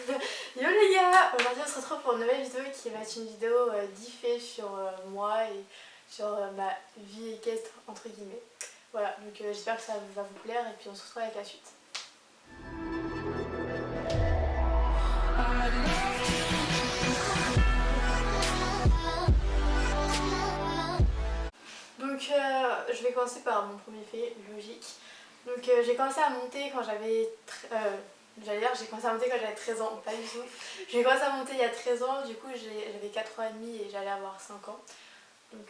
Yo les gars, aujourd'hui on se retrouve pour une nouvelle vidéo qui va être une vidéo diffée sur moi et sur ma vie équestre entre guillemets. Voilà, donc j'espère que ça va vous plaire et puis on se retrouve avec la suite. Donc je vais commencer par mon premier fait, logique. Donc j'ai commencé à monter quand j'avais... j'allais dire j'ai commencé à monter quand j'avais 13 ans, pas du tout. J'ai commencé à monter il y a 13 ans, du coup j'avais 4 ans et demi et j'allais avoir 5 ans. Donc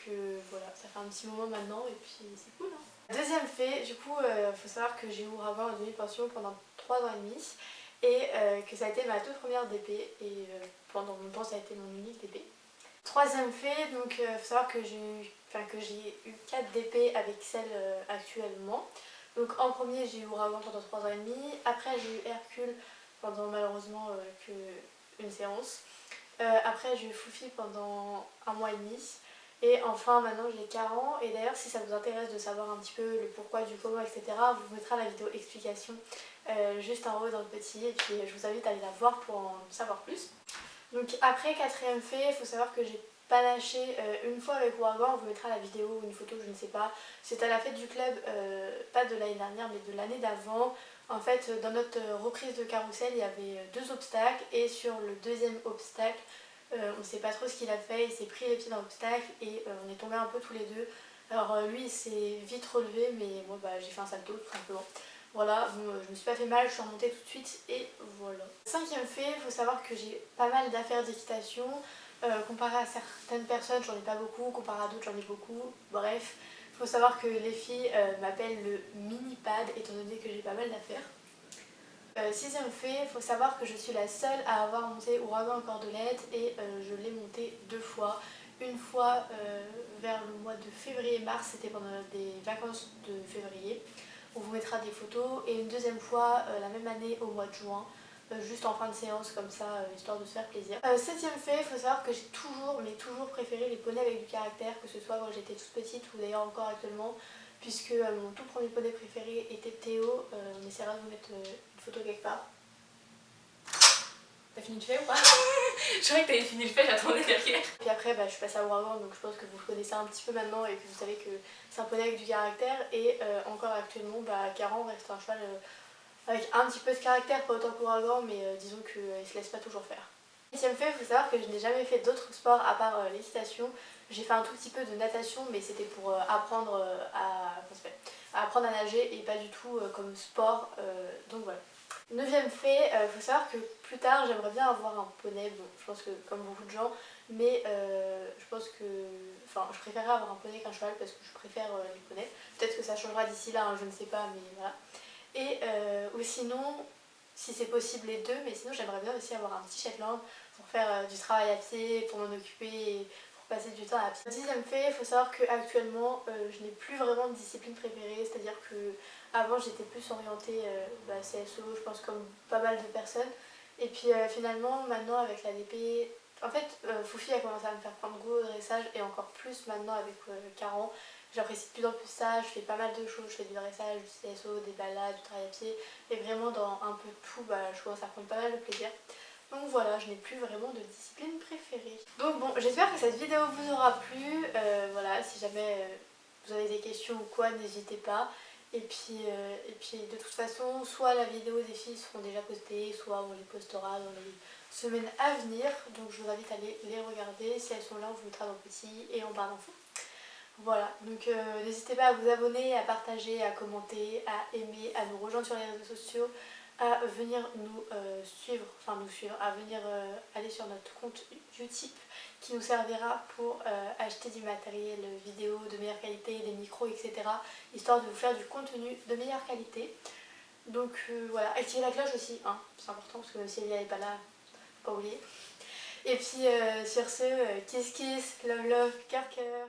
voilà, ça fait un petit moment maintenant et puis c'est cool hein. Deuxième fait, du coup faut savoir que j'ai eu Ouragan en demi-pension pendant 3 ans et demi et que ça a été ma toute première DP et pendant longtemps ça a été mon unique DP. Troisième fait, donc faut savoir que j'ai eu 4 DP avec celle actuellement. Donc en premier j'ai eu Ouragan pendant 3 ans et demi, après j'ai eu Hercule pendant malheureusement une séance. Après j'ai eu Foufi pendant 1 mois et demi. Et enfin maintenant j'ai 40 ans et d'ailleurs si ça vous intéresse de savoir un petit peu le pourquoi du comment etc. vous mettra la vidéo explication juste en haut dans le petit et puis je vous invite à aller la voir pour en savoir plus. Donc après quatrième fait, il faut savoir que j'ai panaché une fois avec Ouragan, on vous mettra la vidéo ou une photo, je ne sais pas. C'était à la fête du club, pas de l'année dernière mais de l'année d'avant. En fait dans notre reprise de carrousel il y avait 2 obstacles et sur le deuxième obstacle on ne sait pas trop ce qu'il a fait, il s'est pris les pieds dans l'obstacle et on est tombés un peu tous les deux. Alors lui il s'est vite relevé mais moi j'ai fait un salto tout simplement. Voilà, bon, je me suis pas fait mal, je suis remontée tout de suite et voilà. Cinquième fait, il faut savoir que j'ai pas mal d'affaires d'équitation. Comparé à certaines personnes, j'en ai pas beaucoup, comparé à d'autres, j'en ai beaucoup. Bref, il faut savoir que les filles m'appellent le mini pad étant donné que j'ai pas mal d'affaires. Sixième fait, il faut savoir que je suis la seule à avoir monté Ouragan en cordelette et je l'ai monté 2 fois. Une fois vers le mois de février-mars, c'était pendant des vacances de février. On vous mettra des photos. Et une deuxième fois la même année au mois de juin, juste en fin de séance comme ça, histoire de se faire plaisir. Septième fait, il faut savoir que j'ai toujours, mais toujours préféré les poneys avec du caractère, que ce soit quand j'étais toute petite ou d'ailleurs encore actuellement. Puisque mon tout premier poney préféré était Théo, on essaiera de vous mettre une photo quelque part. T'as fini le fait ou pas? Je croyais que t'avais fini le fait, j'attendais derrière. Puis après je suis passée à Ouragan donc je pense que vous le connaissez un petit peu maintenant et que vous savez que c'est un poney avec du caractère et encore actuellement Caran reste un cheval avec un petit peu de caractère, pas autant qu'Ouragan mais disons qu'il se laisse pas toujours faire. Septième fait, il faut savoir que je n'ai jamais fait d'autres sports à part l'équitation. J'ai fait un tout petit peu de natation mais c'était pour apprendre à nager et pas du tout comme sport, donc voilà. Neuvième fait, il faut savoir que plus tard j'aimerais bien avoir un poney, bon je pense que comme beaucoup de gens, mais je pense que, enfin je préférerais avoir un poney qu'un cheval parce que je préfère les poneys. Peut-être que ça changera d'ici là, hein, je ne sais pas, mais voilà. Et ou sinon, si c'est possible les deux, mais sinon j'aimerais bien aussi avoir un petit Shetland pour faire du travail à pied, pour m'en occuper et pour passer du temps à pied. Dixième fait, il faut savoir qu'actuellement je n'ai plus vraiment de discipline préférée, c'est-à-dire que avant j'étais plus orientée CSO, je pense comme pas mal de personnes. Et puis finalement maintenant avec la DP, en fait Foufi a commencé à me faire prendre goût au dressage et encore plus maintenant avec 40. J'apprécie de plus en plus ça, je fais pas mal de choses, je fais du dressage, du CSO, des balades, du travail à pied et vraiment dans un peu tout, je commence à prendre pas mal de plaisir. Donc voilà, je n'ai plus vraiment de discipline préférée. Donc bon, j'espère que cette vidéo vous aura plu. Voilà, si jamais vous avez des questions ou quoi, n'hésitez pas. Et puis de toute façon, soit la vidéo des filles seront déjà postées, soit on les postera dans les semaines à venir. Donc je vous invite à les regarder. Si elles sont là, on vous mettra dans le petit et en barre d'infos. Voilà, donc n'hésitez pas à vous abonner, à partager, à commenter, à aimer, à nous rejoindre sur les réseaux sociaux, à venir nous suivre, à venir aller sur notre compte Utip qui nous servira pour acheter du matériel vidéo de meilleure qualité, des micros, etc. histoire de vous faire du contenu de meilleure qualité. Donc voilà, activez la cloche aussi, hein, c'est important parce que si elle n'est pas là, faut pas oublier. Et puis sur ce, kiss kiss, love love, cœur cœur.